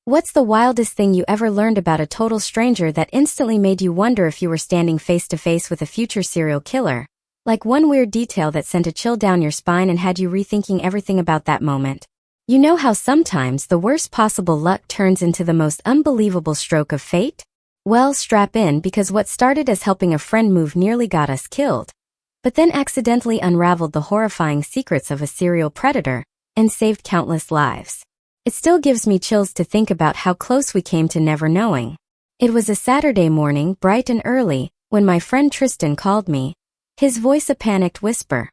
What's the wildest thing you ever learned about a total stranger that instantly made you wonder if you were standing face to face with a future serial killer? Like one weird detail that sent a chill down your spine and had you rethinking everything about that moment. You know how sometimes the worst possible luck turns into the most unbelievable stroke of fate? Well, strap in, because what started as helping a friend move nearly got us killed, but then accidentally unraveled the horrifying secrets of a serial predator and saved countless lives. It still gives me chills to think about how close we came to never knowing. It was a Saturday morning, bright and early, when my friend Tristan called me, his voice a panicked whisper.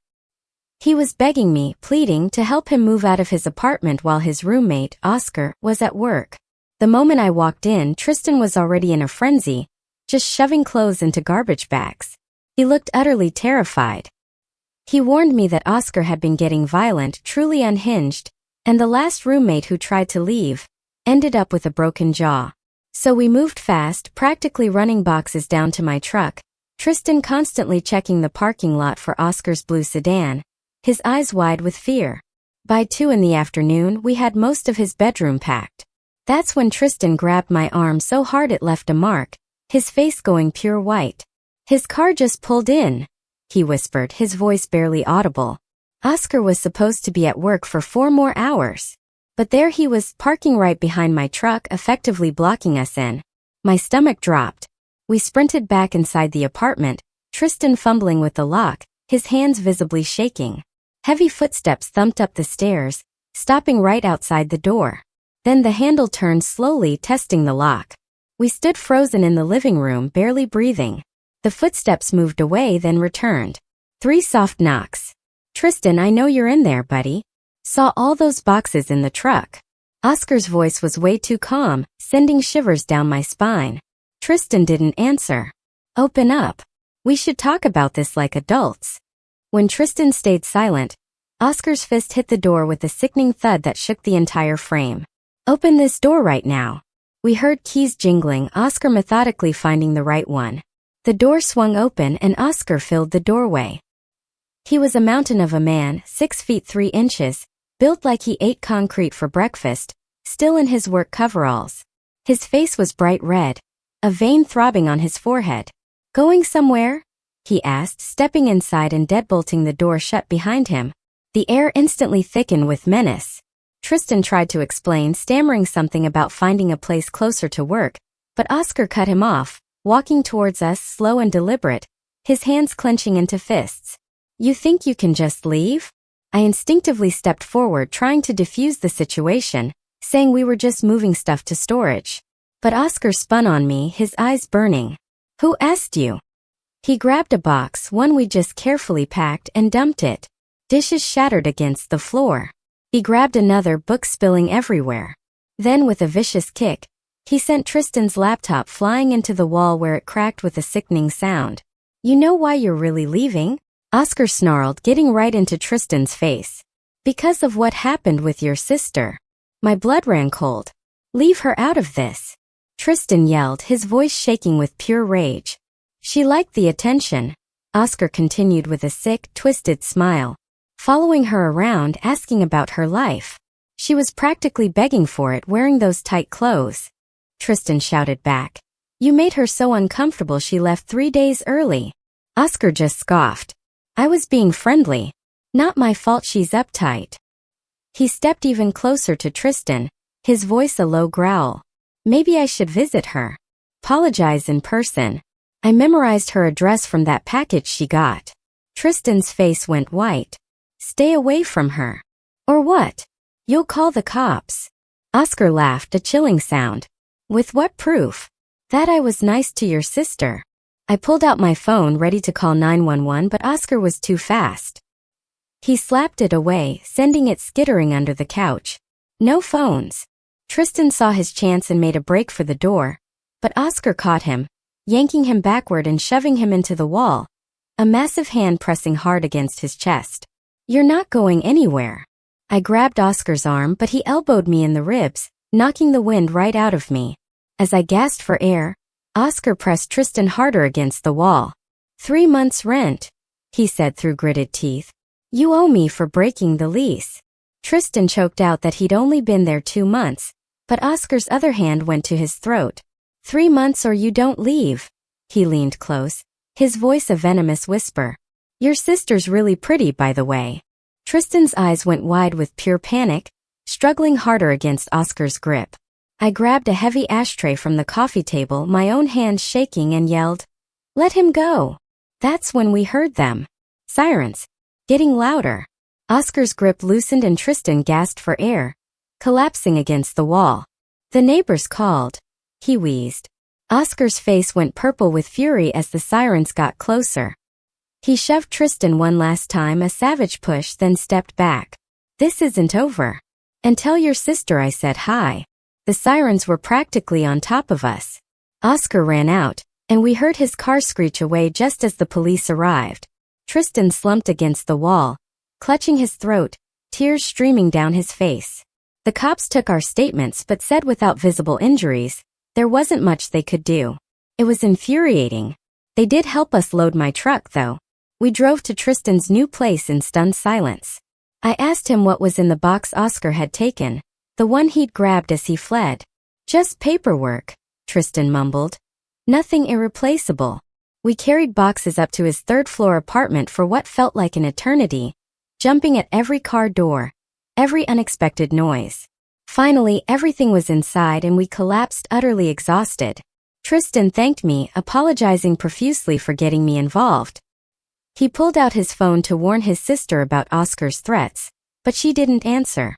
He was begging me, pleading, to help him move out of his apartment while his roommate, Oscar, was at work. The moment I walked in, Tristan was already in a frenzy, just shoving clothes into garbage bags. He looked utterly terrified. He warned me that Oscar had been getting violent, truly unhinged, and the last roommate who tried to leave ended up with a broken jaw. So we moved fast, practically running boxes down to my truck, Tristan constantly checking the parking lot for Oscar's blue sedan, his eyes wide with fear. By 2 in the afternoon, we had most of his bedroom packed. That's when Tristan grabbed my arm so hard it left a mark, his face going pure white. "His car just pulled in," he whispered, his voice barely audible. Oscar was supposed to be at work for 4 more hours. But there he was, parking right behind my truck, effectively blocking us in. My stomach dropped. We sprinted back inside the apartment, Tristan fumbling with the lock, his hands visibly shaking. Heavy footsteps thumped up the stairs, stopping right outside the door. Then the handle turned slowly, testing the lock. We stood frozen in the living room, barely breathing. The footsteps moved away, then returned. 3 soft knocks. "Tristan, I know you're in there, buddy. Saw all those boxes in the truck." Oscar's voice was way too calm, sending shivers down my spine. Tristan didn't answer. "Open up. We should talk about this like adults." When Tristan stayed silent, Oscar's fist hit the door with a sickening thud that shook the entire frame. "Open this door right now." We heard keys jingling, Oscar methodically finding the right one. The door swung open and Oscar filled the doorway. He was a mountain of a man, 6 feet 3 inches, built like he ate concrete for breakfast, still in his work coveralls. His face was bright red, a vein throbbing on his forehead. "Going somewhere?" he asked, stepping inside and deadbolting the door shut behind him. The air instantly thickened with menace. Tristan tried to explain, stammering something about finding a place closer to work, but Oscar cut him off, walking towards us, slow and deliberate, his hands clenching into fists. "You think you can just leave?" I instinctively stepped forward, trying to defuse the situation, saying we were just moving stuff to storage. But Oscar spun on me, his eyes burning. "Who asked you?" He grabbed a box, one we just carefully packed, and dumped it. Dishes shattered against the floor. He grabbed another, book spilling everywhere. Then, with a vicious kick, he sent Tristan's laptop flying into the wall where it cracked with a sickening sound. "You know why you're really leaving?" Oscar snarled, getting right into Tristan's face. "Because of what happened with your sister." My blood ran cold. "Leave her out of this," Tristan yelled, his voice shaking with pure rage. "She liked the attention," Oscar continued with a sick, twisted smile, following her around, asking about her life. "She was practically begging for it, wearing those tight clothes," Tristan shouted back. "You made her so uncomfortable she left 3 days early." Oscar just scoffed. "I was being friendly. Not my fault she's uptight." He stepped even closer to Tristan, his voice a low growl. "Maybe I should visit her. Apologize in person. I memorized her address from that package she got." Tristan's face went white. "Stay away from her." "Or what? You'll call the cops." Oscar laughed, a chilling sound. "With what proof?" "That I was nice to your sister." I pulled out my phone, ready to call 911, but Oscar was too fast. He slapped it away, sending it skittering under the couch. "No phones." Tristan saw his chance and made a break for the door, but Oscar caught him, yanking him backward and shoving him into the wall, a massive hand pressing hard against his chest. "You're not going anywhere." I grabbed Oscar's arm, but he elbowed me in the ribs, knocking the wind right out of me. As I gasped for air, Oscar pressed Tristan harder against the wall. 3 months' rent," he said through gritted teeth. "You owe me for breaking the lease." Tristan choked out that he'd only been there 2 months, But Oscar's other hand went to his throat. 3 months or you don't leave. He leaned close, his voice a venomous whisper. Your sister's really pretty, by the way. Tristan's eyes went wide with pure panic, struggling harder against Oscar's grip. I grabbed a heavy ashtray from the coffee table, my own hands shaking, and yelled, "Let him go!" That's when we heard them. Sirens. Getting louder. Oscar's grip loosened and Tristan gasped for air, collapsing against the wall. The neighbors called. He wheezed. Oscar's face went purple with fury as the sirens got closer. He shoved Tristan one last time, a savage push, then stepped back. This isn't over. And tell your sister I said hi. The sirens were practically on top of us. Oscar ran out, and we heard his car screech away just as the police arrived. Tristan slumped against the wall, clutching his throat, tears streaming down his face. The cops took our statements but said without visible injuries, there wasn't much they could do. It was infuriating. They did help us load my truck, though. We drove to Tristan's new place in stunned silence. I asked him what was in the box Oscar had taken, the one he'd grabbed as he fled. Just paperwork, Tristan mumbled. Nothing irreplaceable. We carried boxes up to his third-floor apartment for what felt like an eternity, jumping at every car door, every unexpected noise. Finally, everything was inside and we collapsed, utterly exhausted. Tristan thanked me, apologizing profusely for getting me involved. He pulled out his phone to warn his sister about Oscar's threats, but she didn't answer.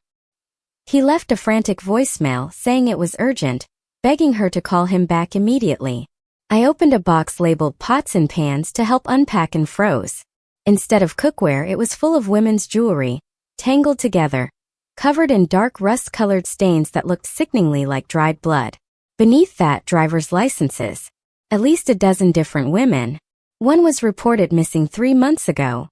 He left a frantic voicemail saying it was urgent, begging her to call him back immediately. I opened a box labeled pots and pans to help unpack and froze. Instead of cookware, it was full of women's jewelry, tangled together, covered in dark rust-colored stains that looked sickeningly like dried blood. Beneath that, driver's licenses. At least a dozen different women. One was reported missing 3 months ago.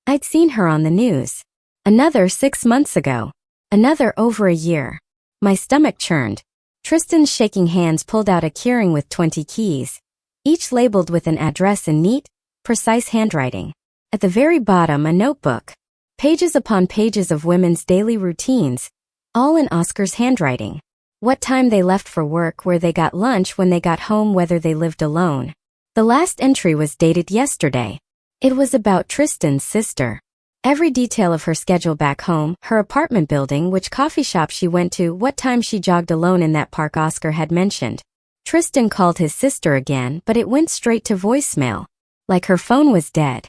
I'd seen her on the news. Another 6 months ago. Another over a year. My stomach churned. Tristan's shaking hands pulled out a keyring with 20 keys, each labeled with an address in neat, precise handwriting. At the very bottom, a notebook. Pages upon pages of women's daily routines, all in Oscar's handwriting. What time they left for work, where they got lunch, when they got home, whether they lived alone. The last entry was dated yesterday. It was about Tristan's sister. Every detail of her schedule back home, her apartment building, which coffee shop she went to, what time she jogged alone in that park Oscar had mentioned. Tristan called his sister again, but it went straight to voicemail. Like her phone was dead.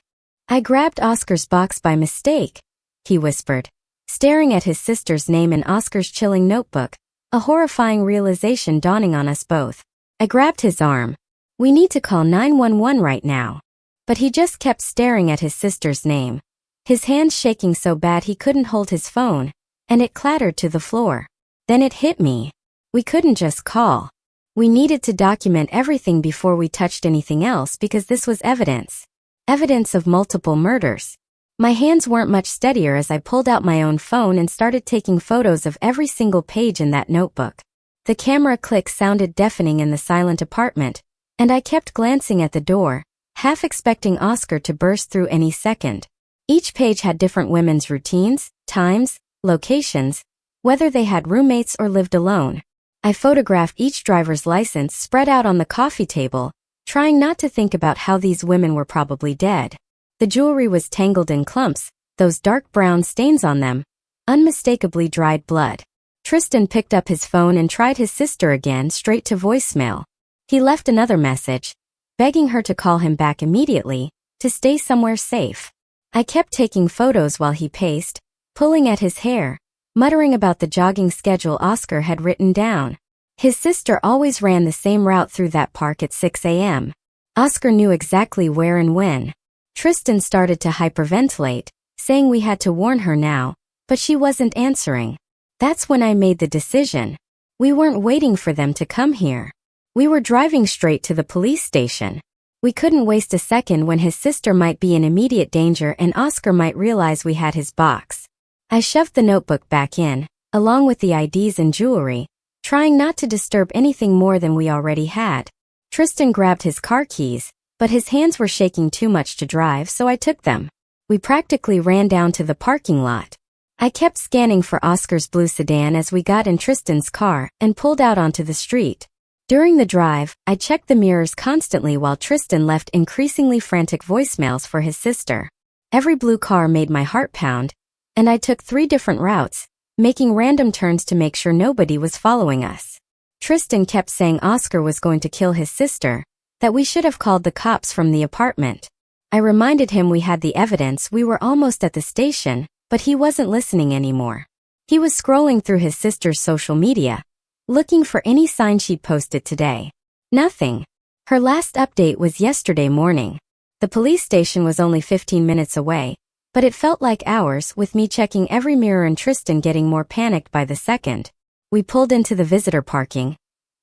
I grabbed Oscar's box by mistake, he whispered, staring at his sister's name in Oscar's chilling notebook, a horrifying realization dawning on us both. I grabbed his arm. We need to call 911 right now. But he just kept staring at his sister's name, his hands shaking so bad he couldn't hold his phone, and it clattered to the floor. Then it hit me. We couldn't just call. We needed to document everything before we touched anything else, because this was evidence. Evidence of multiple murders. My hands weren't much steadier as I pulled out my own phone and started taking photos of every single page in that notebook. The camera click sounded deafening in the silent apartment, and I kept glancing at the door, half expecting Oscar to burst through any second. Each page had different women's routines, times, locations, whether they had roommates or lived alone. I photographed each driver's license spread out on the coffee table, trying not to think about how these women were probably dead. The jewelry was tangled in clumps, those dark brown stains on them, unmistakably dried blood. Tristan picked up his phone and tried his sister again, straight to voicemail. He left another message, begging her to call him back immediately, to stay somewhere safe. I kept taking photos while he paced, pulling at his hair, muttering about the jogging schedule Oscar had written down. His sister always ran the same route through that park at 6 a.m. Oscar knew exactly where and when. Tristan started to hyperventilate, saying we had to warn her now, but she wasn't answering. That's when I made the decision. We weren't waiting for them to come here. We were driving straight to the police station. We couldn't waste a second when his sister might be in immediate danger and Oscar might realize we had his box. I shoved the notebook back in, along with the IDs and jewelry, trying not to disturb anything more than we already had. Tristan grabbed his car keys, but his hands were shaking too much to drive, so I took them. We practically ran down to the parking lot. I kept scanning for Oscar's blue sedan as we got in Tristan's car and pulled out onto the street. During the drive, I checked the mirrors constantly while Tristan left increasingly frantic voicemails for his sister. Every blue car made my heart pound, and I took 3 different routes, making random turns to make sure nobody was following us. Tristan kept saying Oscar was going to kill his sister, that we should have called the cops from the apartment. I reminded him we had the evidence, we were almost at the station, but he wasn't listening anymore. He was scrolling through his sister's social media, looking for any sign she'd posted today. Nothing. Her last update was yesterday morning. The police station was only 15 minutes away, but it felt like hours with me checking every mirror and Tristan getting more panicked by the second. We pulled into the visitor parking,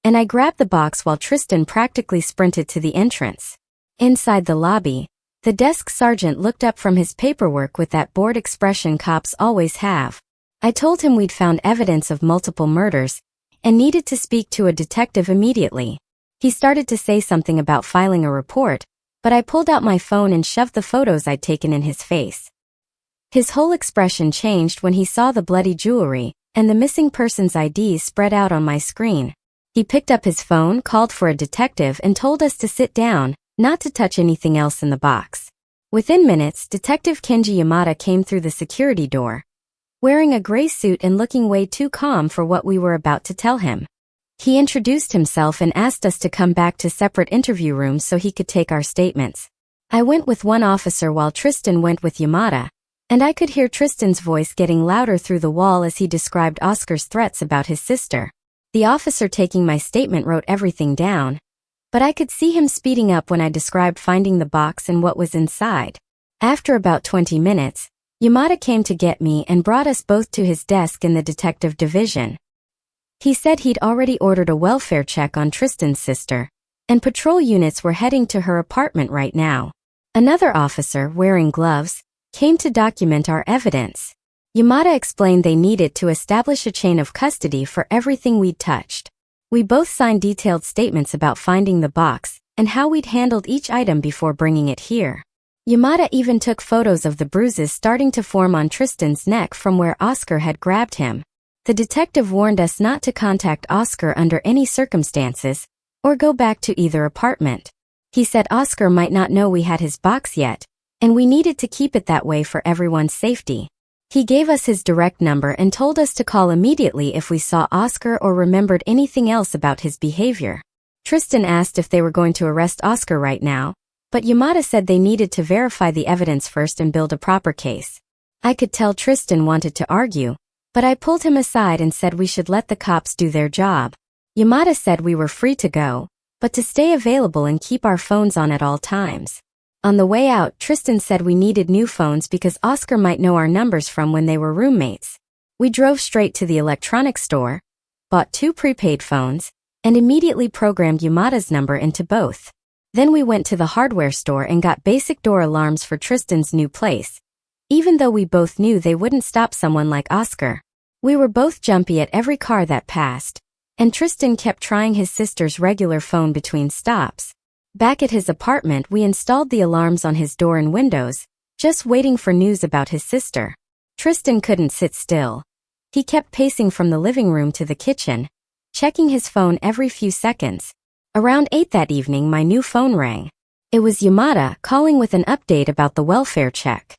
and I grabbed the box while Tristan practically sprinted to the entrance. Inside the lobby, the desk sergeant looked up from his paperwork with that bored expression cops always have. I told him we'd found evidence of multiple murders and needed to speak to a detective immediately. He started to say something about filing a report, but I pulled out my phone and shoved the photos I'd taken in his face. His whole expression changed when he saw the bloody jewelry and the missing person's IDs spread out on my screen. He picked up his phone, called for a detective, and told us to sit down, not to touch anything else in the box. Within minutes, Detective Kenji Yamada came through the security door, wearing a gray suit and looking way too calm for what we were about to tell him. He introduced himself and asked us to come back to separate interview rooms so he could take our statements. I went with one officer while Tristan went with Yamada, and I could hear Tristan's voice getting louder through the wall as he described Oscar's threats about his sister. The officer taking my statement wrote everything down, but I could see him speeding up when I described finding the box and what was inside. After about 20 minutes, Yamada came to get me and brought us both to his desk in the detective division. He said he'd already ordered a welfare check on Tristan's sister, and patrol units were heading to her apartment right now. Another officer, wearing gloves, came to document our evidence. Yamada explained they needed to establish a chain of custody for everything we'd touched. We both signed detailed statements about finding the box and how we'd handled each item before bringing it here. Yamada even took photos of the bruises starting to form on Tristan's neck from where Oscar had grabbed him. The detective warned us not to contact Oscar under any circumstances or go back to either apartment. He said Oscar might not know we had his box yet, and we needed to keep it that way for everyone's safety. He gave us his direct number and told us to call immediately if we saw Oscar or remembered anything else about his behavior. Tristan asked if they were going to arrest Oscar right now, but Yamada said they needed to verify the evidence first and build a proper case. I could tell Tristan wanted to argue, but I pulled him aside and said we should let the cops do their job. Yamada said we were free to go, but to stay available and keep our phones on at all times. On the way out, Tristan said we needed new phones because Oscar might know our numbers from when they were roommates. We drove straight to the electronics store, bought 2 prepaid phones, and immediately programmed Yamada's number into both. Then we went to the hardware store and got basic door alarms for Tristan's new place, even though we both knew they wouldn't stop someone like Oscar. We were both jumpy at every car that passed, and Tristan kept trying his sister's regular phone between stops. Back at his apartment, we installed the alarms on his door and windows, just waiting for news about his sister. Tristan couldn't sit still. He kept pacing from the living room to the kitchen, checking his phone every few seconds. Around 8 that evening, my new phone rang. It was Yamada calling with an update about the welfare check.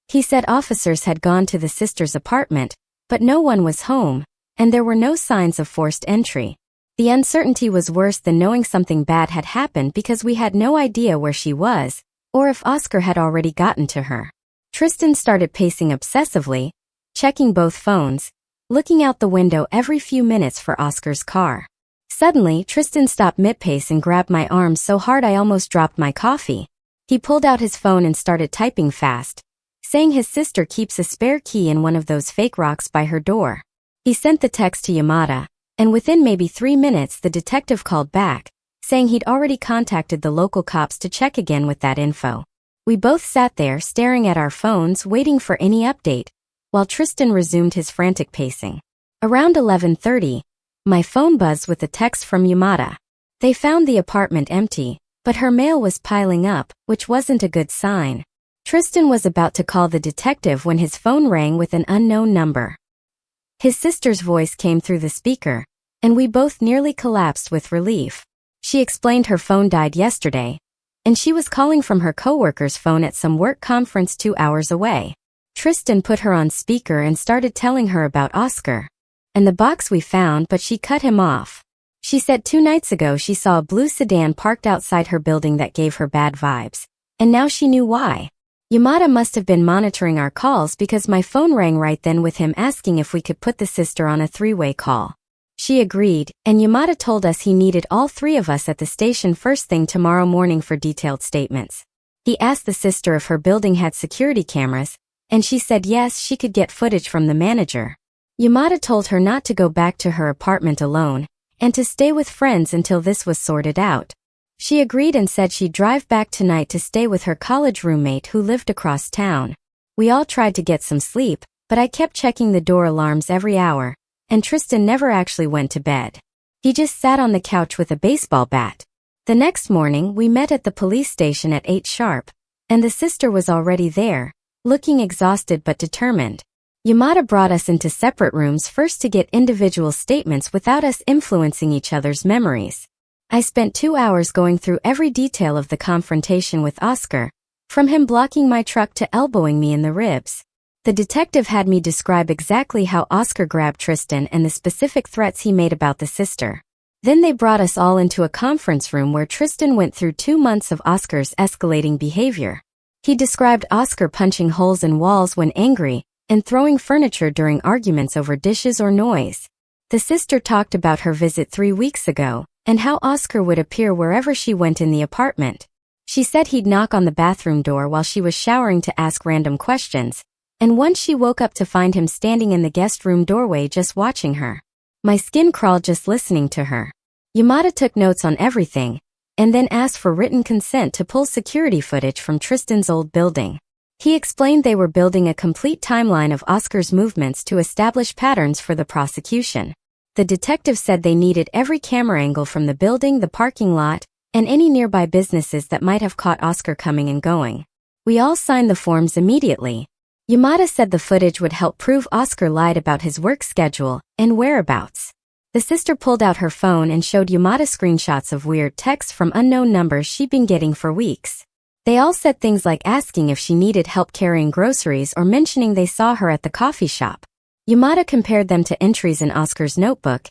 He said officers had gone to the sister's apartment, but no one was home, and there were no signs of forced entry. The uncertainty was worse than knowing something bad had happened because we had no idea where she was, or if Oscar had already gotten to her. Tristan started pacing obsessively, checking both phones, looking out the window every few minutes for Oscar's car. Suddenly, Tristan stopped mid-pace and grabbed my arm so hard I almost dropped my coffee. He pulled out his phone and started typing fast, saying his sister keeps a spare key in one of those fake rocks by her door. He sent the text to Yamada, and within maybe 3 minutes the detective called back, saying he'd already contacted the local cops to check again with that info. We both sat there staring at our phones waiting for any update, while Tristan resumed his frantic pacing. Around 11:30, my phone buzzed with a text from Yamada. They found the apartment empty, but her mail was piling up, which wasn't a good sign. Tristan was about to call the detective when his phone rang with an unknown number. His sister's voice came through the speaker, and we both nearly collapsed with relief. She explained her phone died yesterday, and she was calling from her coworker's phone at some work conference 2 hours away. Tristan put her on speaker and started telling her about Oscar and the box we found, but she cut him off. She said 2 nights ago she saw a blue sedan parked outside her building that gave her bad vibes, and now she knew why. Yamada must have been monitoring our calls because my phone rang right then with him asking if we could put the sister on a 3-way call. She agreed, and Yamada told us he needed all 3 of us at the station first thing tomorrow morning for detailed statements. He asked the sister if her building had security cameras, and she said yes, she could get footage from the manager. Yamada told her not to go back to her apartment alone, and to stay with friends until this was sorted out. She agreed and said she'd drive back tonight to stay with her college roommate who lived across town. We all tried to get some sleep, but I kept checking the door alarms every hour, and Tristan never actually went to bed. He just sat on the couch with a baseball bat. The next morning we met at the police station at 8 sharp, and the sister was already there, looking exhausted but determined. Yamada brought us into separate rooms first to get individual statements without us influencing each other's memories. I spent 2 hours going through every detail of the confrontation with Oscar, from him blocking my truck to elbowing me in the ribs. The detective had me describe exactly how Oscar grabbed Tristan and the specific threats he made about the sister. Then they brought us all into a conference room where Tristan went through 2 months of Oscar's escalating behavior. He described Oscar punching holes in walls when angry, and throwing furniture during arguments over dishes or noise. The sister talked about her visit 3 weeks ago, and how Oscar would appear wherever she went in the apartment. She said he'd knock on the bathroom door while she was showering to ask random questions, and once she woke up to find him standing in the guest room doorway just watching her. My skin crawled just listening to her. Yamada took notes on everything, and then asked for written consent to pull security footage from Tristan's old building. He explained they were building a complete timeline of Oscar's movements to establish patterns for the prosecution. The detective said they needed every camera angle from the building, the parking lot, and any nearby businesses that might have caught Oscar coming and going. We all signed the forms immediately. Yamada said the footage would help prove Oscar lied about his work schedule and whereabouts. The sister pulled out her phone and showed Yamada screenshots of weird texts from unknown numbers she'd been getting for weeks. They all said things like asking if she needed help carrying groceries or mentioning they saw her at the coffee shop. Yamada compared them to entries in Oscar's notebook,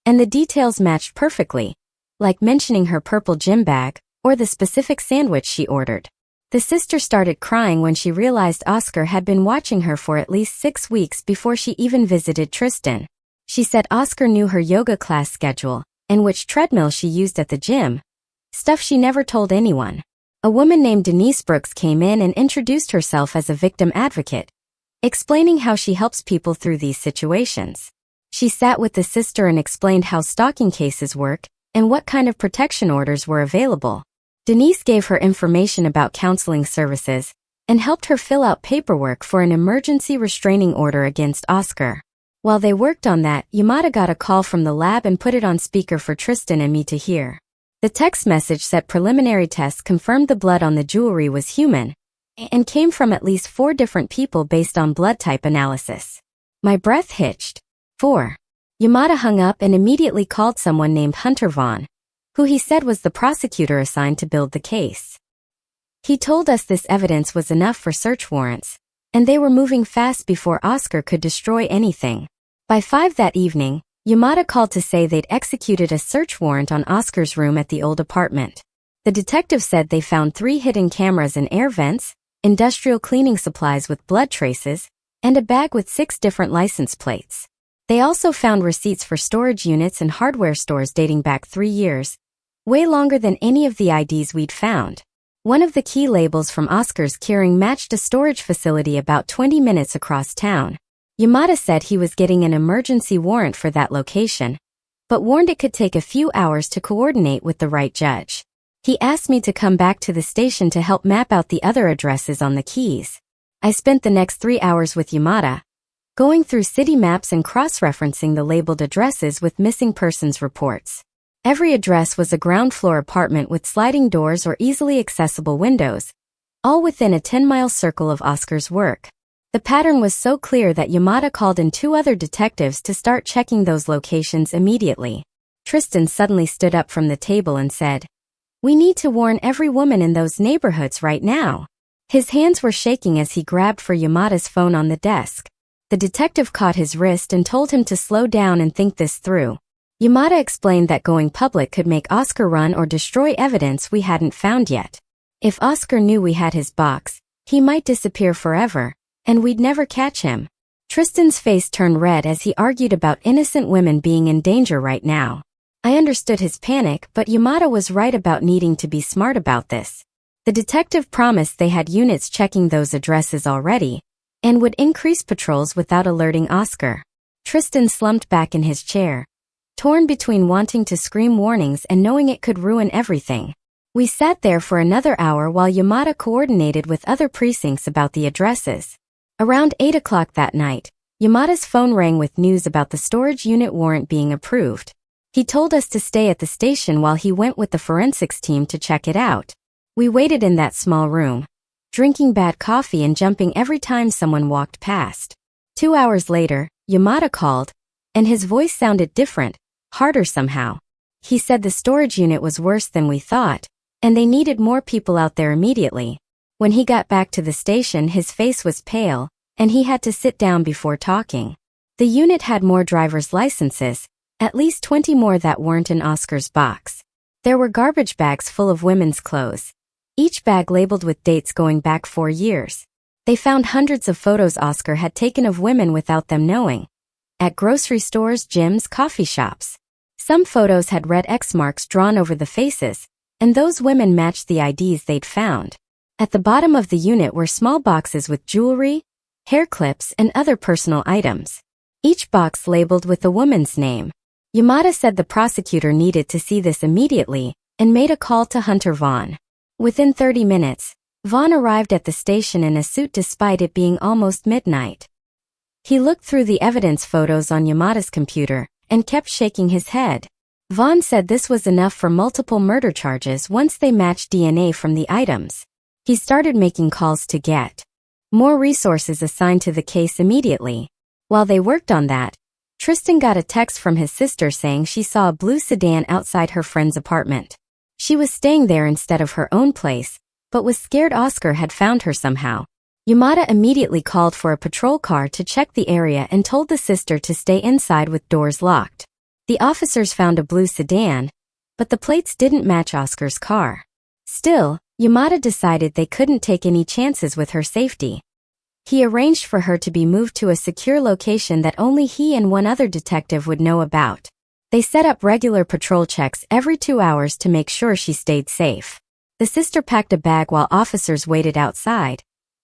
and the details matched perfectly, like mentioning her purple gym bag or the specific sandwich she ordered. The sister started crying when she realized Oscar had been watching her for at least 6 weeks before she even visited Tristan. She said Oscar knew her yoga class schedule and which treadmill she used at the gym, stuff she never told anyone. A woman named Denise Brooks came in and introduced herself as a victim advocate, explaining how she helps people through these situations. She sat with the sister and explained how stalking cases work and what kind of protection orders were available. Denise gave her information about counseling services and helped her fill out paperwork for an emergency restraining order against Oscar. While they worked on that, Yamada got a call from the lab and put it on speaker for Tristan and me to hear. The text message said preliminary tests confirmed the blood on the jewelry was human, and came from at least 4 different people based on blood type analysis. My breath hitched. 4. Yamada hung up and immediately called someone named Hunter Vaughn, who he said was the prosecutor assigned to build the case. He told us this evidence was enough for search warrants, and they were moving fast before Oscar could destroy anything. By 5 that evening, Yamada called to say they'd executed a search warrant on Oscar's room at the old apartment. The detective said they found 3 hidden cameras in air vents, industrial cleaning supplies with blood traces, and a bag with 6 different license plates. They also found receipts for storage units and hardware stores dating back 3 years, way longer than any of the IDs we'd found. One of the key labels from Oscar's keyring matched a storage facility about 20 minutes across town. Yamada said he was getting an emergency warrant for that location, but warned it could take a few hours to coordinate with the right judge. He asked me to come back to the station to help map out the other addresses on the keys. I spent the next 3 hours with Yamada, going through city maps and cross-referencing the labeled addresses with missing persons reports. Every address was a ground floor apartment with sliding doors or easily accessible windows, all within a 10-mile circle of Oscar's work. The pattern was so clear that Yamada called in 2 other detectives to start checking those locations immediately. Tristan suddenly stood up from the table and said, "We need to warn every woman in those neighborhoods right now." His hands were shaking as he grabbed for Yamada's phone on the desk. The detective caught his wrist and told him to slow down and think this through. Yamada explained that going public could make Oscar run or destroy evidence we hadn't found yet. If Oscar knew we had his box, he might disappear forever, and we'd never catch him. Tristan's face turned red as he argued about innocent women being in danger right now. I understood his panic, but Yamada was right about needing to be smart about this. The detective promised they had units checking those addresses already, and would increase patrols without alerting Oscar. Tristan slumped back in his chair, torn between wanting to scream warnings and knowing it could ruin everything. We sat there for another hour while Yamada coordinated with other precincts about the addresses. Around 8 o'clock that night, Yamada's phone rang with news about the storage unit warrant being approved. He told us to stay at the station while he went with the forensics team to check it out. We waited in that small room, drinking bad coffee and jumping every time someone walked past. 2 hours later, Yamada called, and his voice sounded different, harder somehow. He said the storage unit was worse than we thought, and they needed more people out there immediately. When he got back to the station, his face was pale, and he had to sit down before talking. The unit had more driver's licenses, at least 20 more that weren't in Oscar's box. There were garbage bags full of women's clothes, each bag labeled with dates going back 4 years. They found hundreds of photos Oscar had taken of women without them knowing, at grocery stores, gyms, coffee shops. Some photos had red X marks drawn over the faces, and those women matched the IDs they'd found. At the bottom of the unit were small boxes with jewelry, hair clips, and other personal items, each box labeled with a woman's name. Yamada said the prosecutor needed to see this immediately and made a call to Hunter Vaughn. Within 30 minutes, Vaughn arrived at the station in a suit despite it being almost midnight. He looked through the evidence photos on Yamada's computer and kept shaking his head. Vaughn said this was enough for multiple murder charges once they matched DNA from the items. He started making calls to get more resources assigned to the case immediately. While they worked on that, Tristan got a text from his sister saying she saw a blue sedan outside her friend's apartment. She was staying there instead of her own place, but was scared Oscar had found her somehow. Yamada immediately called for a patrol car to check the area and told the sister to stay inside with doors locked. The officers found a blue sedan, but the plates didn't match Oscar's car. Still, Yamada decided they couldn't take any chances with her safety. He arranged for her to be moved to a secure location that only he and one other detective would know about. They set up regular patrol checks every 2 hours to make sure she stayed safe. The sister packed a bag while officers waited outside,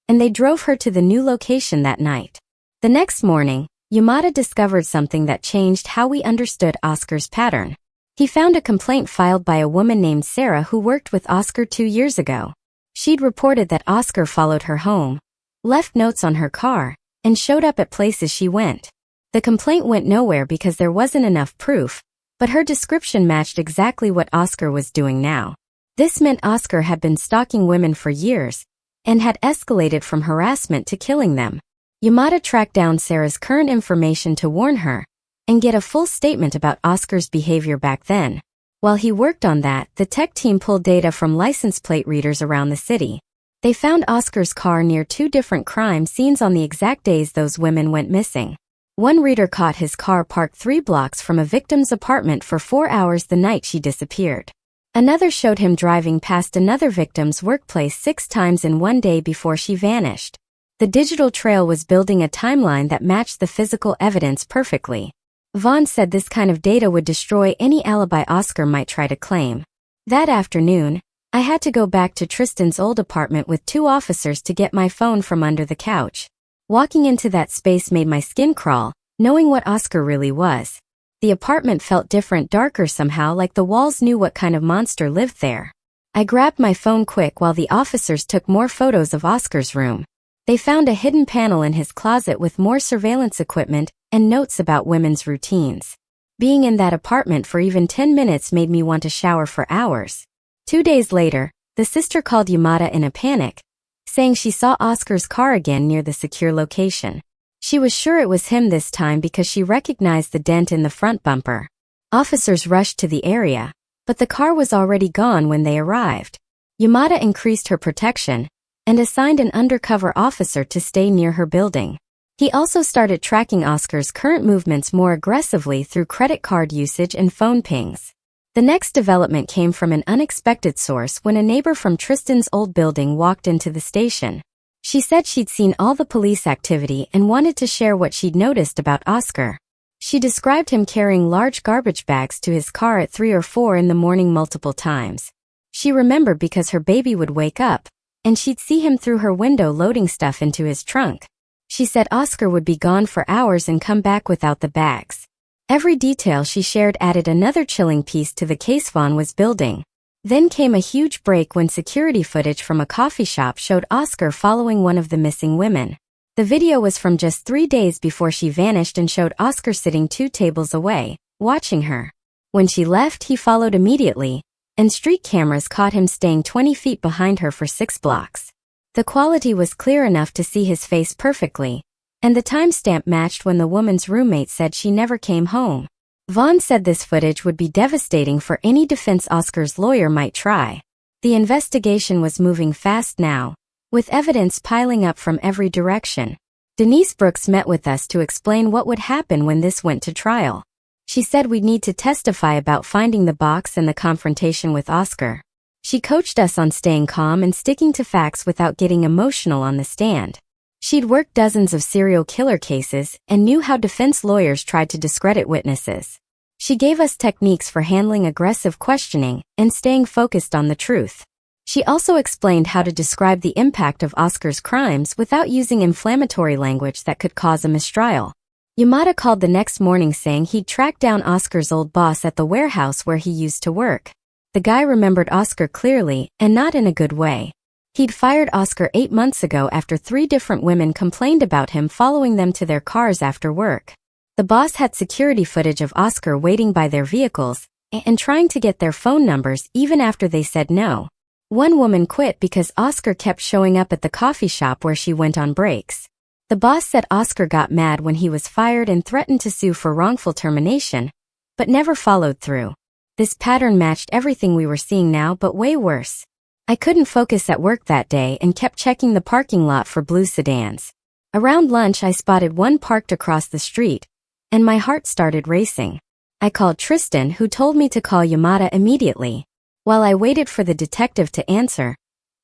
and they drove her to the new location that night. The next morning, Yamada discovered something that changed how we understood Oscar's pattern. He found a complaint filed by a woman named Sarah who worked with Oscar 2 years ago. She'd reported that Oscar followed her home, left notes on her car, and showed up at places she went. The complaint went nowhere because there wasn't enough proof, but her description matched exactly what Oscar was doing now. This meant Oscar had been stalking women for years, and had escalated from harassment to killing them. Yamada tracked down Sarah's current information to warn her, and get a full statement about Oscar's behavior back then. While he worked on that, the tech team pulled data from license plate readers around the city. They found Oscar's car near 2 different crime scenes on the exact days those women went missing. One reader caught his car parked 3 blocks from a victim's apartment for 4 hours the night she disappeared. Another showed him driving past another victim's workplace 6 times in one day before she vanished. The digital trail was building a timeline that matched the physical evidence perfectly. Vaughn said this kind of data would destroy any alibi Oscar might try to claim. That afternoon, I had to go back to Tristan's old apartment with 2 officers to get my phone from under the couch. Walking into that space made my skin crawl, knowing what Oscar really was. The apartment felt different, darker somehow, like the walls knew what kind of monster lived there. I grabbed my phone quick while the officers took more photos of Oscar's room. They found a hidden panel in his closet with more surveillance equipment and notes about women's routines. Being in that apartment for even 10 minutes made me want to shower for hours. 2 days later, the sister called Yamada in a panic, saying she saw Oscar's car again near the secure location. She was sure it was him this time because she recognized the dent in the front bumper. Officers rushed to the area, but the car was already gone when they arrived. Yamada increased her protection and assigned an undercover officer to stay near her building. He also started tracking Oscar's current movements more aggressively through credit card usage and phone pings. The next development came from an unexpected source when a neighbor from Tristan's old building walked into the station. She said she'd seen all the police activity and wanted to share what she'd noticed about Oscar. She described him carrying large garbage bags to his car at 3 or 4 in the morning multiple times. She remembered because her baby would wake up, and she'd see him through her window loading stuff into his trunk. She said Oscar would be gone for hours and come back without the bags. Every detail she shared added another chilling piece to the case Vaughn was building. Then came a huge break when security footage from a coffee shop showed Oscar following one of the missing women. The video was from just 3 days before she vanished and showed Oscar sitting 2 tables away, watching her. When she left, he followed immediately, and street cameras caught him staying 20 feet behind her for 6 blocks. The quality was clear enough to see his face perfectly, and the timestamp matched when the woman's roommate said she never came home. Vaughn said this footage would be devastating for any defense Oscar's lawyer might try. The investigation was moving fast now, with evidence piling up from every direction. Denise Brooks met with us to explain what would happen when this went to trial. She said we'd need to testify about finding the box and the confrontation with Oscar. She coached us on staying calm and sticking to facts without getting emotional on the stand. She'd worked dozens of serial killer cases and knew how defense lawyers tried to discredit witnesses. She gave us techniques for handling aggressive questioning and staying focused on the truth. She also explained how to describe the impact of Oscar's crimes without using inflammatory language that could cause a mistrial. Yamada called the next morning saying he'd tracked down Oscar's old boss at the warehouse where he used to work. The guy remembered Oscar clearly, and not in a good way. He'd fired Oscar 8 months ago after 3 different women complained about him following them to their cars after work. The boss had security footage of Oscar waiting by their vehicles and trying to get their phone numbers even after they said no. One woman quit because Oscar kept showing up at the coffee shop where she went on breaks. The boss said Oscar got mad when he was fired and threatened to sue for wrongful termination, but never followed through. This pattern matched everything we were seeing now, but way worse. I couldn't focus at work that day and kept checking the parking lot for blue sedans. Around lunch, I spotted one parked across the street, and my heart started racing. I called Tristan, who told me to call Yamada immediately. While I waited for the detective to answer,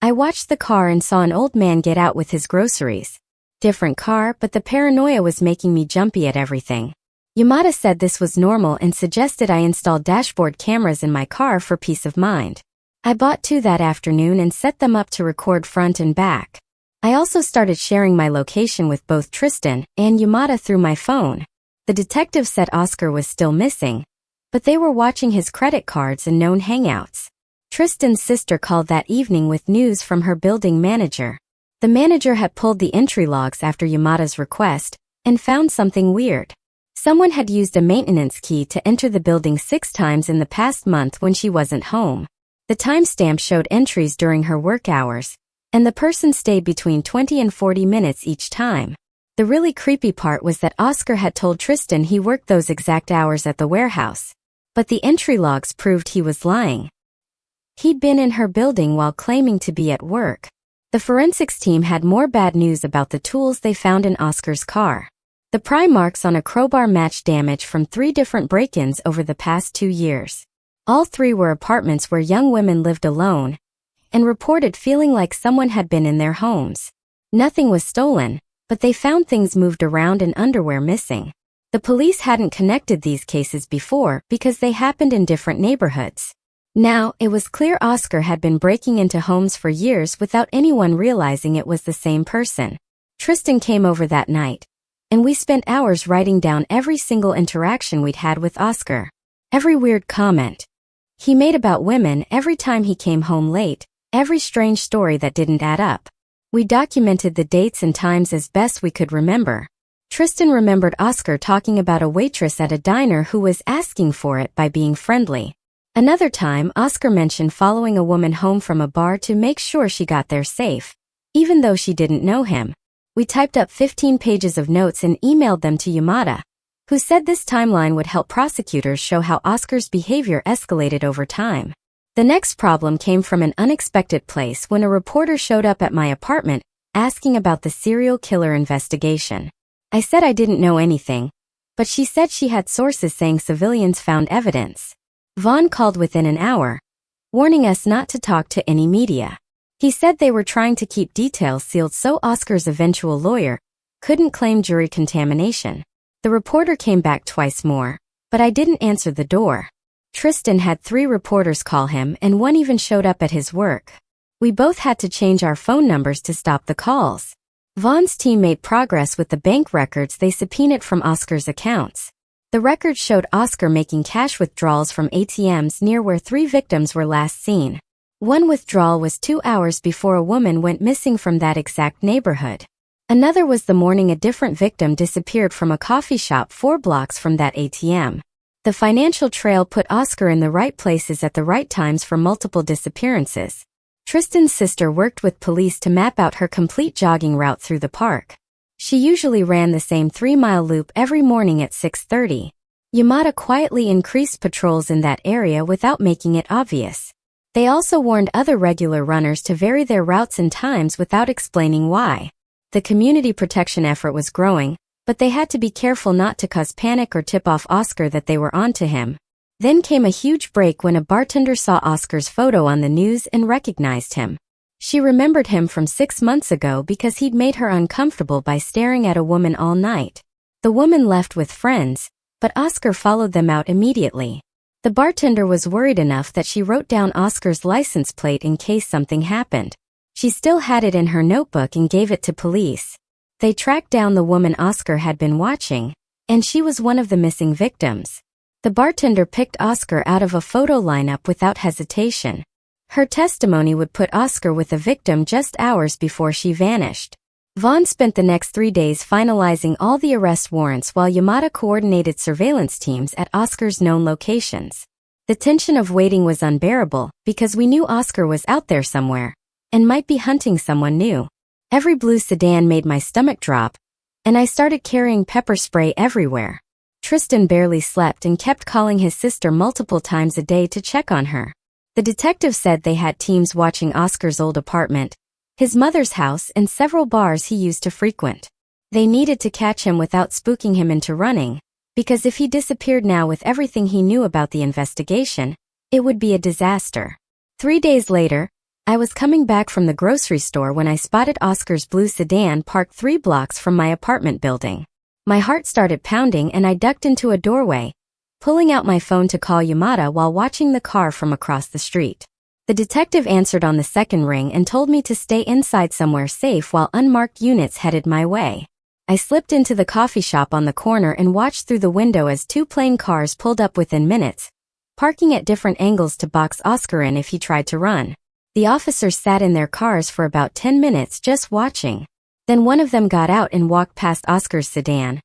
I watched the car and saw an old man get out with his groceries. Different car, but the paranoia was making me jumpy at everything. Yamada said this was normal and suggested I install dashboard cameras in my car for peace of mind. I bought 2 that afternoon and set them up to record front and back. I also started sharing my location with both Tristan and Yamada through my phone. The detective said Oscar was still missing, but they were watching his credit cards and known hangouts. Tristan's sister called that evening with news from her building manager. The manager had pulled the entry logs after Yamada's request and found something weird. Someone had used a maintenance key to enter the building 6 times in the past month when she wasn't home. The timestamp showed entries during her work hours, and the person stayed between 20 and 40 minutes each time. The really creepy part was that Oscar had told Tristan he worked those exact hours at the warehouse, but the entry logs proved he was lying. He'd been in her building while claiming to be at work. The forensics team had more bad news about the tools they found in Oscar's car. The pry marks on a crowbar matched damage from 3 different break-ins over the past 2 years. All 3 were apartments where young women lived alone and reported feeling like someone had been in their homes. Nothing was stolen, but they found things moved around and underwear missing. The police hadn't connected these cases before because they happened in different neighborhoods. Now, it was clear Oscar had been breaking into homes for years without anyone realizing it was the same person. Tristan came over that night, and we spent hours writing down every single interaction we'd had with Oscar. Every weird comment he made about women every time he came home late, every strange story that didn't add up. We documented the dates and times as best we could remember. Tristan remembered Oscar talking about a waitress at a diner who was asking for it by being friendly. Another time, Oscar mentioned following a woman home from a bar to make sure she got there safe, even though she didn't know him. We typed up 15 pages of notes and emailed them to Yamada, who said this timeline would help prosecutors show how Oscar's behavior escalated over time. The next problem came from an unexpected place when a reporter showed up at my apartment asking about the serial killer investigation. I said I didn't know anything, but she said she had sources saying civilians found evidence. Vaughn called within an hour, warning us not to talk to any media. He said they were trying to keep details sealed so Oscar's eventual lawyer couldn't claim jury contamination. The reporter came back twice more, but I didn't answer the door. Tristan had 3 reporters call him and one even showed up at his work. We both had to change our phone numbers to stop the calls. Vaughn's team made progress with the bank records they subpoenaed from Oscar's accounts. The records showed Oscar making cash withdrawals from ATMs near where 3 victims were last seen. One withdrawal was 2 hours before a woman went missing from that exact neighborhood. Another was the morning a different victim disappeared from a coffee shop 4 blocks from that ATM. The financial trail put Oscar in the right places at the right times for multiple disappearances. Tristan's sister worked with police to map out her complete jogging route through the park. She usually ran the same 3-mile loop every morning at 6:30. Yamada quietly increased patrols in that area without making it obvious. They also warned other regular runners to vary their routes and times without explaining why. The community protection effort was growing, but they had to be careful not to cause panic or tip off Oscar that they were onto him. Then came a huge break when a bartender saw Oscar's photo on the news and recognized him. She remembered him from 6 months ago because he'd made her uncomfortable by staring at a woman all night. The woman left with friends, but Oscar followed them out immediately. The bartender was worried enough that she wrote down Oscar's license plate in case something happened. She still had it in her notebook and gave it to police. They tracked down the woman Oscar had been watching, and she was one of the missing victims. The bartender picked Oscar out of a photo lineup without hesitation. Her testimony would put Oscar with the victim just hours before she vanished. Vaughn spent the next 3 days finalizing all the arrest warrants while Yamada coordinated surveillance teams at Oscar's known locations. The tension of waiting was unbearable because we knew Oscar was out there somewhere and might be hunting someone new. Every blue sedan made my stomach drop, and I started carrying pepper spray everywhere. Tristan barely slept and kept calling his sister multiple times a day to check on her. The detective said they had teams watching Oscar's old apartment, his mother's house, and several bars he used to frequent. They needed to catch him without spooking him into running, because if he disappeared now with everything he knew about the investigation, it would be a disaster. 3 days later, I was coming back from the grocery store when I spotted Oscar's blue sedan parked 3 blocks from my apartment building. My heart started pounding and I ducked into a doorway, pulling out my phone to call Yamada while watching the car from across the street. The detective answered on the second ring and told me to stay inside somewhere safe while unmarked units headed my way. I slipped into the coffee shop on the corner and watched through the window as 2 plain cars pulled up within minutes, parking at different angles to box Oscar in if he tried to run. The officers sat in their cars for about 10 minutes just watching. Then one of them got out and walked past Oscar's sedan.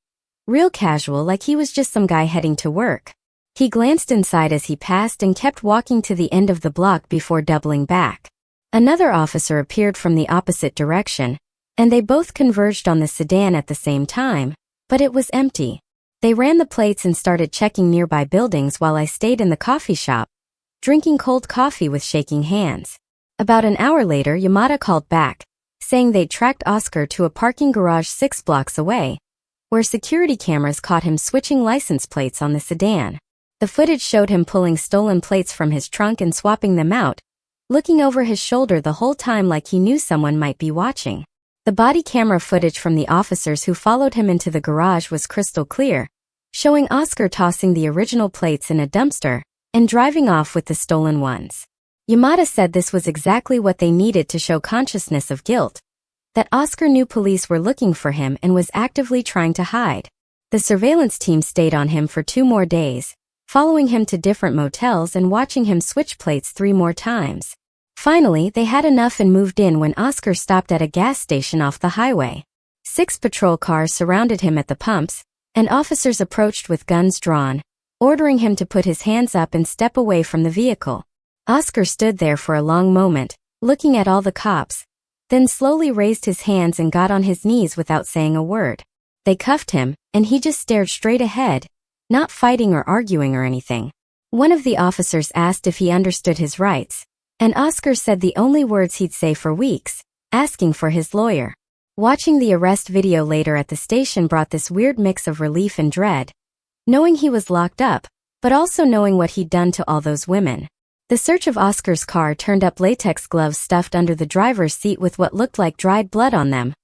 Real casual, like he was just some guy heading to work. He glanced inside as he passed and kept walking to the end of the block before doubling back. Another officer appeared from the opposite direction, and they both converged on the sedan at the same time, but it was empty. They ran the plates and started checking nearby buildings while I stayed in the coffee shop, drinking cold coffee with shaking hands. About an hour later, Yamada called back, saying they'd tracked Oscar to a parking garage 6 blocks away, where security cameras caught him switching license plates on the sedan. The footage showed him pulling stolen plates from his trunk and swapping them out, looking over his shoulder the whole time like he knew someone might be watching. The body camera footage from the officers who followed him into the garage was crystal clear, showing Oscar tossing the original plates in a dumpster and driving off with the stolen ones. Yamada said this was exactly what they needed to show consciousness of guilt, that Oscar knew police were looking for him and was actively trying to hide. The surveillance team stayed on him for 2 more days, following him to different motels and watching him switch plates 3 more times. Finally, they had enough and moved in when Oscar stopped at a gas station off the highway. 6 patrol cars surrounded him at the pumps, and officers approached with guns drawn, ordering him to put his hands up and step away from the vehicle. Oscar stood there for a long moment, looking at all the cops, then slowly raised his hands and got on his knees without saying a word. They cuffed him, and he just stared straight ahead, not fighting or arguing or anything. One of the officers asked if he understood his rights, and Oscar said the only words he'd say for weeks, asking for his lawyer. Watching the arrest video later at the station brought this weird mix of relief and dread, knowing he was locked up, but also knowing what he'd done to all those women. The search of Oscar's car turned up latex gloves stuffed under the driver's seat with what looked like dried blood on them,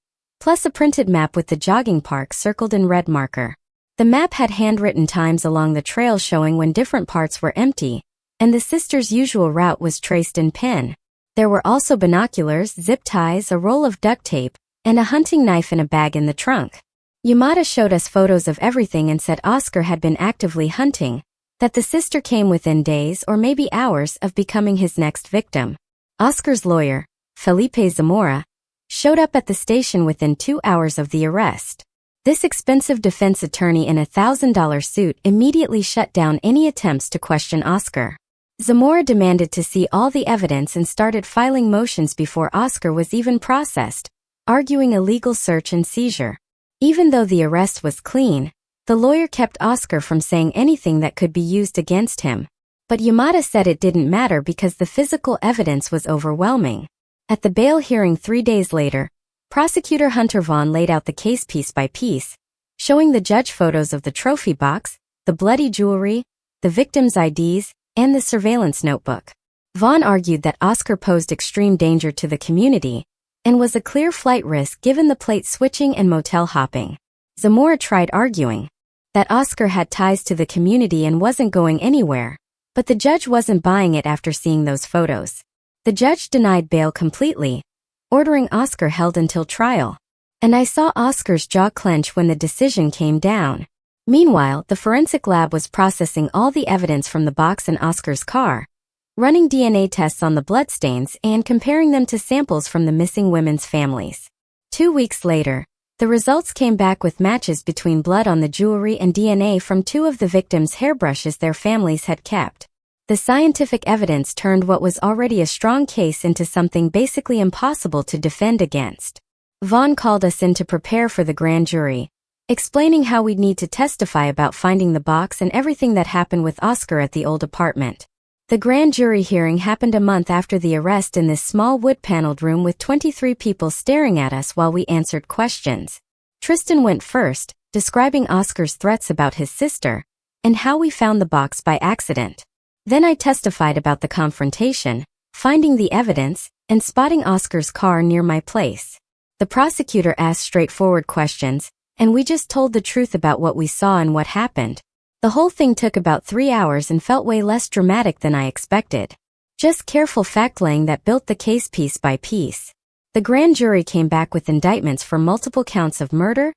plus a printed map with the jogging park circled in red marker. The map had handwritten times along the trail showing when different parts were empty, and the sisters' usual route was traced in pen. There were also binoculars, zip ties, a roll of duct tape, and a hunting knife in a bag in the trunk. Yamada showed us photos of everything and said Oscar had been actively hunting, that the sister came within days or maybe hours of becoming his next victim. Oscar's lawyer, Felipe Zamora, showed up at the station within 2 hours of the arrest. This expensive defense attorney in a $1,000 suit immediately shut down any attempts to question Oscar. Zamora demanded to see all the evidence and started filing motions before Oscar was even processed, arguing illegal search and seizure. Even though the arrest was clean, the lawyer kept Oscar from saying anything that could be used against him. But Yamada said it didn't matter because the physical evidence was overwhelming. At the bail hearing 3 days later, prosecutor Hunter Vaughn laid out the case piece by piece, showing the judge photos of the trophy box, the bloody jewelry, the victims' IDs, and the surveillance notebook. Vaughn argued that Oscar posed extreme danger to the community and was a clear flight risk given the plate switching and motel hopping. Zamora tried arguing that Oscar had ties to the community and wasn't going anywhere, but the judge wasn't buying it after seeing those photos. The judge denied bail completely, ordering Oscar held until trial. And I saw Oscar's jaw clench when the decision came down. Meanwhile, the forensic lab was processing all the evidence from the box in Oscar's car, running DNA tests on the bloodstains and comparing them to samples from the missing women's families. 2 weeks later, the results came back with matches between blood on the jewelry and DNA from 2 of the victims' hairbrushes their families had kept. The scientific evidence turned what was already a strong case into something basically impossible to defend against. Vaughn called us in to prepare for the grand jury, explaining how we'd need to testify about finding the box and everything that happened with Oscar at the old apartment. The grand jury hearing happened a month after the arrest in this small wood-paneled room with 23 people staring at us while we answered questions. Tristan went first, describing Oscar's threats about his sister, and how we found the box by accident. Then I testified about the confrontation, finding the evidence, and spotting Oscar's car near my place. The prosecutor asked straightforward questions, and we just told the truth about what we saw and what happened. The whole thing took about 3 hours and felt way less dramatic than I expected. Just careful fact-laying that built the case piece by piece. The grand jury came back with indictments for multiple counts of murder,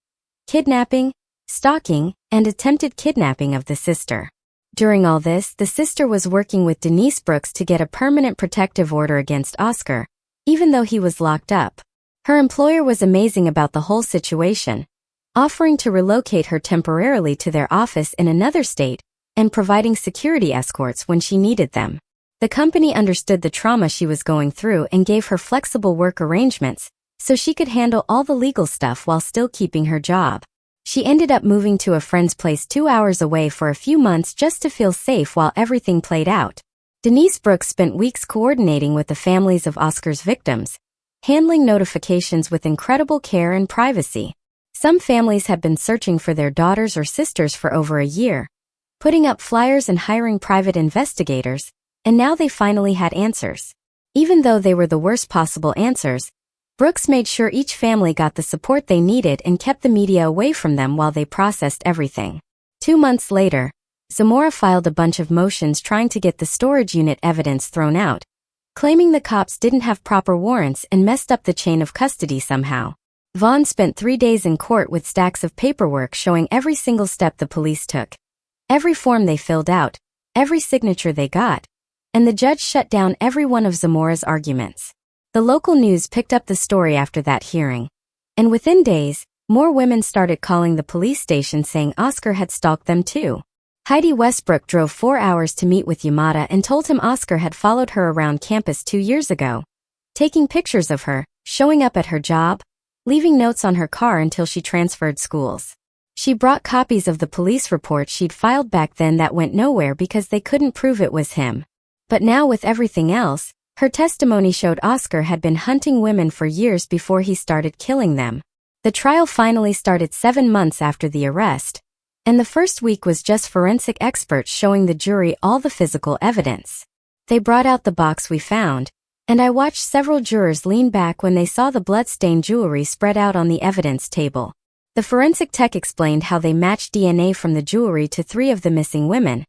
kidnapping, stalking, and attempted kidnapping of the sister. During all this, the sister was working with Denise Brooks to get a permanent protective order against Oscar, even though he was locked up. Her employer was amazing about the whole situation, offering to relocate her temporarily to their office in another state and providing security escorts when she needed them. The company understood the trauma she was going through and gave her flexible work arrangements so she could handle all the legal stuff while still keeping her job. She ended up moving to a friend's place 2 hours away for a few months just to feel safe while everything played out. Denise Brooks spent weeks coordinating with the families of Oscar's victims, handling notifications with incredible care and privacy. Some families had been searching for their daughters or sisters for over a year, putting up flyers and hiring private investigators, and now they finally had answers. Even though they were the worst possible answers, Brooks made sure each family got the support they needed and kept the media away from them while they processed everything. 2 months later, Zamora filed a bunch of motions trying to get the storage unit evidence thrown out, claiming the cops didn't have proper warrants and messed up the chain of custody somehow. Vaughn spent 3 days in court with stacks of paperwork showing every single step the police took, every form they filled out, every signature they got, and the judge shut down every one of Zamora's arguments. The local news picked up the story after that hearing, and within days, more women started calling the police station saying Oscar had stalked them too. Heidi Westbrook drove 4 hours to meet with Yamada and told him Oscar had followed her around campus 2 years ago, taking pictures of her, showing up at her job, leaving notes on her car until she transferred schools. She brought copies of the police report she'd filed back then that went nowhere because they couldn't prove it was him. But now with everything else, her testimony showed Oscar had been hunting women for years before he started killing them. The trial finally started 7 months after the arrest, and the first week was just forensic experts showing the jury all the physical evidence. They brought out the box we found, and I watched several jurors lean back when they saw the blood-stained jewelry spread out on the evidence table. The forensic tech explained how they matched DNA from the jewelry to 3 of the missing women,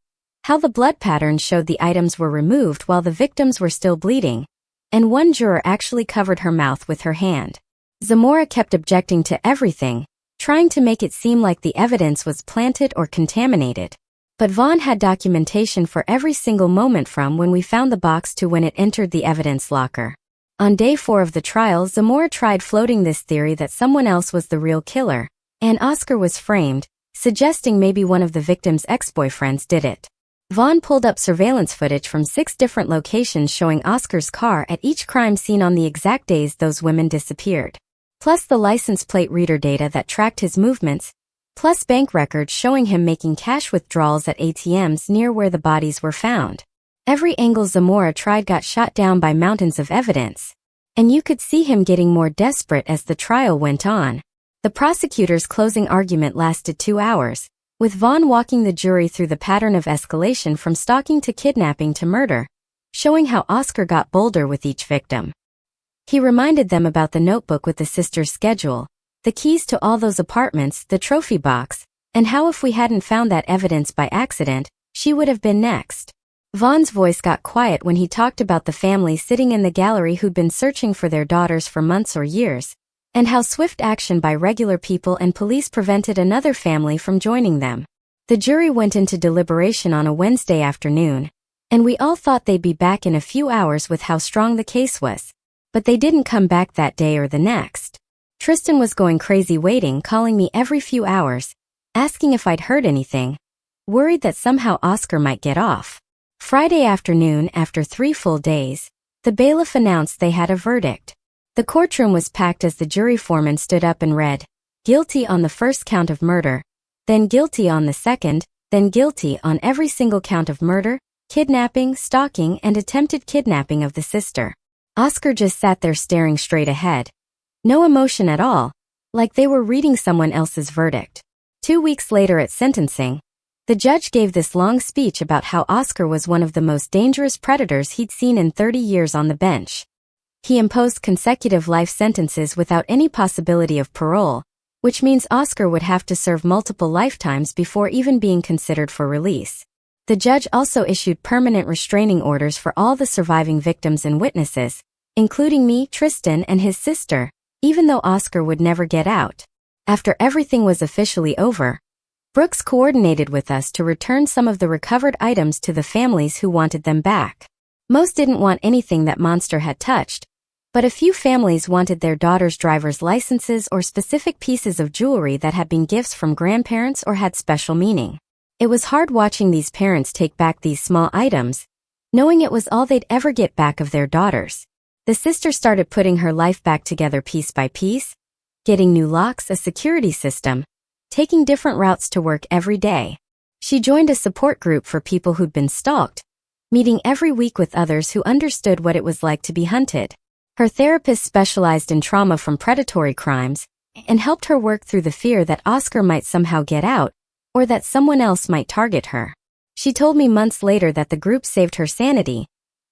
how the blood patterns showed the items were removed while the victims were still bleeding, and one juror actually covered her mouth with her hand. Zamora kept objecting to everything, trying to make it seem like the evidence was planted or contaminated. But Vaughn had documentation for every single moment from when we found the box to when it entered the evidence locker. On day 4 of the trial, Zamora tried floating this theory that someone else was the real killer, and Oscar was framed, suggesting maybe one of the victim's ex-boyfriends did it. Vaughn pulled up surveillance footage from 6 different locations showing Oscar's car at each crime scene on the exact days those women disappeared. Plus the license plate reader data that tracked his movements, plus bank records showing him making cash withdrawals at ATMs near where the bodies were found. Every angle Zamora tried got shot down by mountains of evidence, and you could see him getting more desperate as the trial went on. The prosecutor's closing argument lasted 2 hours, with Vaughn walking the jury through the pattern of escalation from stalking to kidnapping to murder, showing how Oscar got bolder with each victim. He reminded them about the notebook with the sisters' schedule, the keys to all those apartments, the trophy box, and how if we hadn't found that evidence by accident, she would have been next. Vaughn's voice got quiet when he talked about the family sitting in the gallery who'd been searching for their daughters for months or years, and how swift action by regular people and police prevented another family from joining them. The jury went into deliberation on a Wednesday afternoon, and we all thought they'd be back in a few hours with how strong the case was. But they didn't come back that day or the next. Tristan was going crazy waiting, calling me every few hours, asking if I'd heard anything, worried that somehow Oscar might get off. Friday afternoon, after 3 full days, the bailiff announced they had a verdict. The courtroom was packed as the jury foreman stood up and read, "Guilty on the first count of murder, then guilty on the second, then guilty on every single count of murder, kidnapping, stalking, and attempted kidnapping of the sister." Oscar just sat there staring straight ahead. No emotion at all, like they were reading someone else's verdict. 2 weeks later at sentencing, the judge gave this long speech about how Oscar was one of the most dangerous predators he'd seen in 30 years on the bench. He imposed consecutive life sentences without any possibility of parole, which means Oscar would have to serve multiple lifetimes before even being considered for release. The judge also issued permanent restraining orders for all the surviving victims and witnesses, including me, Tristan, and his sister, even though Oscar would never get out. After everything was officially over, Brooks coordinated with us to return some of the recovered items to the families who wanted them back. Most didn't want anything that Monster had touched, but a few families wanted their daughters' driver's licenses or specific pieces of jewelry that had been gifts from grandparents or had special meaning. It was hard watching these parents take back these small items, knowing it was all they'd ever get back of their daughters. The sister started putting her life back together piece by piece, getting new locks, a security system, taking different routes to work every day. She joined a support group for people who'd been stalked, meeting every week with others who understood what it was like to be hunted. Her therapist specialized in trauma from predatory crimes and helped her work through the fear that Oscar might somehow get out or that someone else might target her. She told me months later that the group saved her sanity,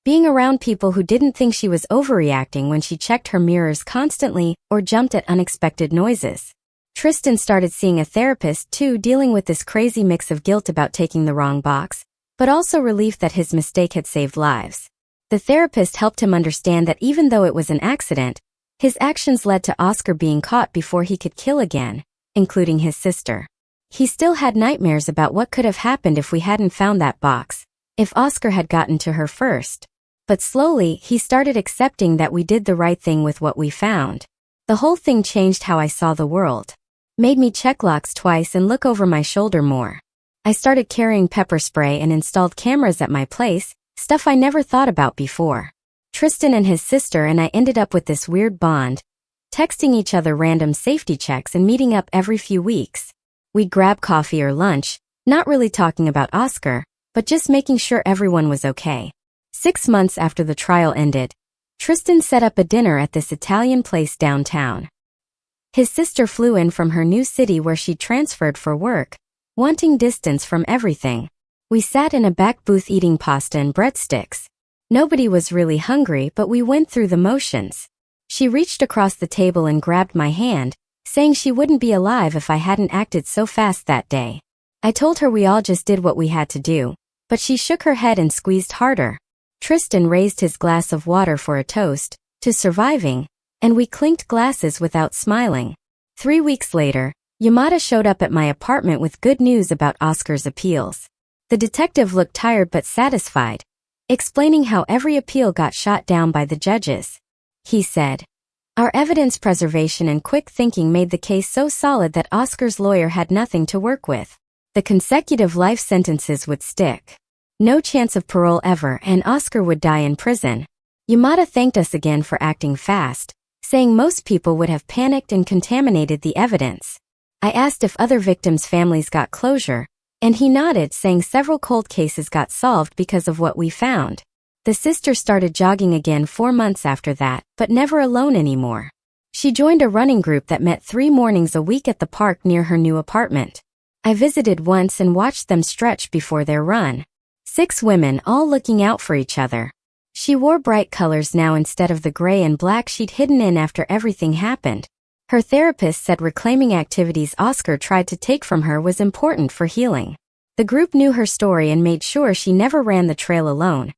being around people who didn't think she was overreacting when she checked her mirrors constantly or jumped at unexpected noises. Tristan started seeing a therapist too, dealing with this crazy mix of guilt about taking the wrong box, but also relief that his mistake had saved lives. The therapist helped him understand that even though it was an accident, his actions led to Oscar being caught before he could kill again, including his sister. He still had nightmares about what could have happened if we hadn't found that box, if Oscar had gotten to her first. But slowly, he started accepting that we did the right thing with what we found. The whole thing changed how I saw the world. Made me check locks twice and look over my shoulder more. I started carrying pepper spray and installed cameras at my place, stuff I never thought about before. Tristan and his sister and I ended up with this weird bond, texting each other random safety checks and meeting up every few weeks. We'd grab coffee or lunch, not really talking about Oscar, but just making sure everyone was okay. 6 months after the trial ended, Tristan set up a dinner at this Italian place downtown. His sister flew in from her new city where she transferred for work, wanting distance from everything. We sat in a back booth eating pasta and breadsticks. Nobody was really hungry, but we went through the motions. She reached across the table and grabbed my hand, saying she wouldn't be alive if I hadn't acted so fast that day. I told her we all just did what we had to do, but she shook her head and squeezed harder. Tristan raised his glass of water for a toast to surviving, and we clinked glasses without smiling. 3 weeks later, Yamada showed up at my apartment with good news about Oscar's appeals. The detective looked tired but satisfied, explaining how every appeal got shot down by the judges. He said, "Our evidence preservation and quick thinking made the case so solid that Oscar's lawyer had nothing to work with. The consecutive life sentences would stick. No chance of parole ever, and Oscar would die in prison." Yamada thanked us again for acting fast, saying most people would have panicked and contaminated the evidence. I asked if other victims' families got closure, and he nodded, saying several cold cases got solved because of what we found. The sister started jogging again 4 months after that, but never alone anymore. She joined a running group that met 3 mornings a week at the park near her new apartment. I visited once and watched them stretch before their run. 6 women all looking out for each other. She wore bright colors now instead of the gray and black she'd hidden in after everything happened. Her therapist said reclaiming activities Oscar tried to take from her was important for healing. The group knew her story and made sure she never ran the trail alone.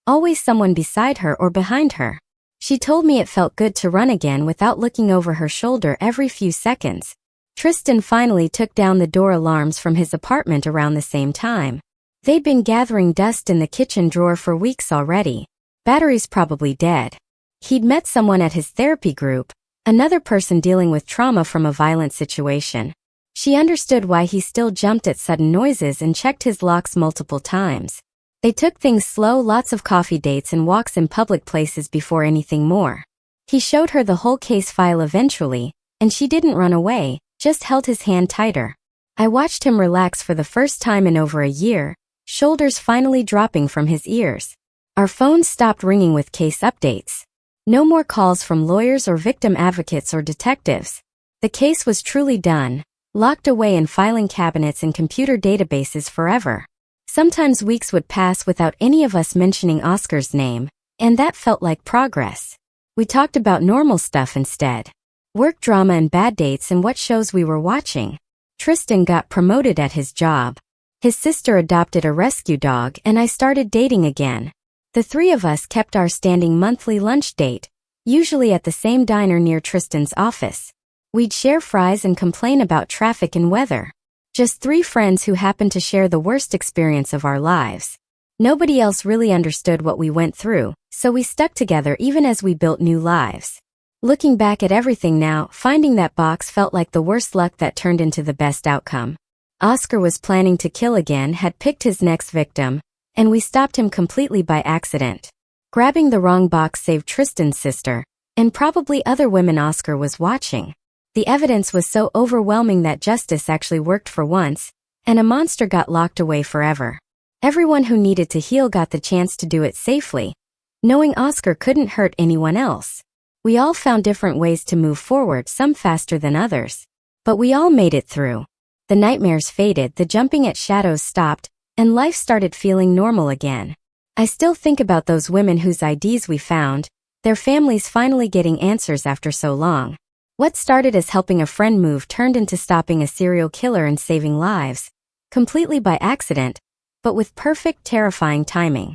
Always someone beside her or behind her. She told me it felt good to run again without looking over her shoulder every few seconds. Tristan finally took down the door alarms from his apartment around the same time. They'd been gathering dust in the kitchen drawer for weeks already. Batteries probably dead. He'd met someone at his therapy group, another person dealing with trauma from a violent situation. She understood why he still jumped at sudden noises and checked his locks multiple times. They took things slow, lots of coffee dates and walks in public places before anything more. He showed her the whole case file eventually, and she didn't run away, just held his hand tighter. I watched him relax for the first time in over a year, shoulders finally dropping from his ears. Our phones stopped ringing with case updates. No more calls from lawyers or victim advocates or detectives. The case was truly done, locked away in filing cabinets and computer databases forever. Sometimes weeks would pass without any of us mentioning Oscar's name, and that felt like progress. We talked about normal stuff instead. Work drama and bad dates and what shows we were watching. Tristan got promoted at his job. His sister adopted a rescue dog and I started dating again. The 3 of us kept our standing monthly lunch date, usually at the same diner near Tristan's office. We'd share fries and complain about traffic and weather. Just 3 friends who happened to share the worst experience of our lives. Nobody else really understood what we went through, so we stuck together even as we built new lives. Looking back at everything now, finding that box felt like the worst luck that turned into the best outcome. Oscar was planning to kill again, had picked his next victim, and we stopped him completely by accident. Grabbing the wrong box saved Tristan's sister, and probably other women Oscar was watching. The evidence was so overwhelming that justice actually worked for once, and a monster got locked away forever. Everyone who needed to heal got the chance to do it safely, knowing Oscar couldn't hurt anyone else. We all found different ways to move forward, some faster than others. But we all made it through. The nightmares faded, the jumping at shadows stopped, and life started feeling normal again. I still think about those women whose IDs we found, their families finally getting answers after so long. What started as helping a friend move turned into stopping a serial killer and saving lives, completely by accident, but with perfect, terrifying timing.